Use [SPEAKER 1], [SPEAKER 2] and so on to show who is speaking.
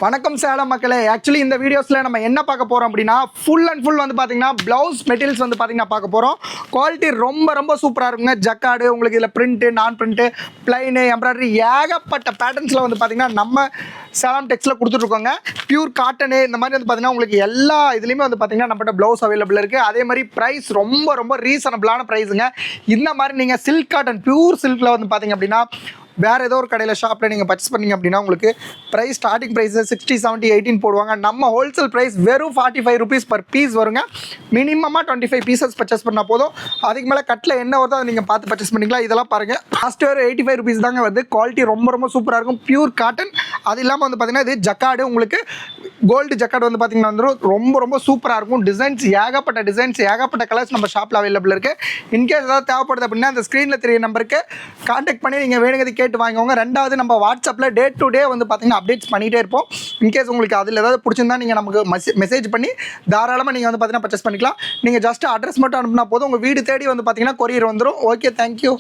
[SPEAKER 1] வணக்கம் சேலம் மக்களே. ஆக்சுவலி இந்த வீடியோஸில் நம்ம என்ன பார்க்க போகிறோம் அப்படின்னா ஃபுல் அண்ட் ஃபுல் வந்து பார்த்தீங்கன்னா ப்ளவுஸ் மெட்டீரியல்ஸ் வந்து பார்த்தீங்கன்னா பார்க்க போகிறோம். குவாலிட்டி ரொம்ப சூப்பராக இருக்குங்க. ஜக்கார்டு உங்களுக்கு இதில் பிரிண்ட்டு, நான் பிரிண்ட்டு, பிளைனு, எம்ப்ராய்டரி ஏகப்பட்ட பேட்டர்ன்ஸில் வந்து பார்த்தீங்கன்னா நம்ம சேலம் டெக்ஸில் கொடுத்துட்ருக்கோங்க. பியூர் காட்டனு இந்த மாதிரி வந்து பார்த்தீங்கன்னா உங்களுக்கு எல்லா இதுலேயுமே வந்து பார்த்தீங்கன்னா நம்மகிட்ட ப்ளவுஸ் அவைலபிள் இருக்குது. அதே மாதிரி ப்ரைஸ் ரொம்ப ரீசனபிளான ப்ரைஸுங்க. இந்த மாதிரி நீங்கள் சில்க் காட்டன் பியூர் சில்கில் வந்து பார்த்தீங்க அப்படின்னா வேறு ஏதோ ஒரு கடையில் ஷாப்பில் நீங்கள் பர்ச்சேஸ் பண்ணிங்க அப்படின்னா உங்களுக்கு ப்ரைஸ் ஸ்டார்டிங் ப்ரைஸ் 60, 70, 18 போடுவாங்க. நம்ம ஹோல்சேல் ப்ரைஸ் வெறும் 45 rupees பர் பீஸ் வருங்க. மினிமமாக 25 pieces பர்ச்சேஸ் பண்ணால் போதும். அதுக்கு மேலே கட்டில் என்ன வருதோ அதை நீங்கள் பார்த்து பர்ச்சேஸ் பண்ணிக்கலாம். இதெல்லாம் பாருங்கள், லாஸ்ட் ஒரு 85 rupees தாங்க வருது. குவாலிட்டி ரொம்ப சூப்பராக இருக்கும். Pure cotton. அது இல்லாமல் வந்து பார்த்திங்கன்னா இது ஜக்கார்டு, உங்களுக்கு கோல்டு ஜக்கார்டு வந்து பார்த்திங்கன்னா வந்துடும். ரொம்ப சூப்பராக இருக்கும். டிசைன்ஸ் ஏகப்பட்ட கலர்ஸ் நம்ம ஷாப்பில் அவைலபிள் இருக்குது. இன்கேஸ் ஏதாவது தேவைப்படுது அப்படின்னா அந்த ஸ்க்ரீனில் தெரிய நம்பருக்கு கான்டாக்ட் பண்ணி நீங்கள் வேணுங்கிறது கேட்டு வாங்கிக்கோங்க. ரெண்டாவது நம்ம வாட்ஸ்அப்பில் டே டு டே வந்து பார்த்தீங்கன்னா அப்டேட்ஸ் பண்ணிகிட்டே இருப்போம். இன்கேஸ் உங்களுக்கு அதில் ஏதாவது பிடிச்சிருந்தா நீங்கள் நமக்கு மெசேஜ் பண்ணி தாராளமாக நீங்கள் வந்து பார்த்தீங்கன்னா பர்ச்சேஸ் பண்ணிக்கலாம். நீங்கள் ஜஸ்ட் அட்ரஸ் மட்டும் அனுப்புனா போதும், உங்கள் வீடு தேடி வந்து பார்த்தீங்கன்னா கொரியர் வந்துடும். Okay, thank you.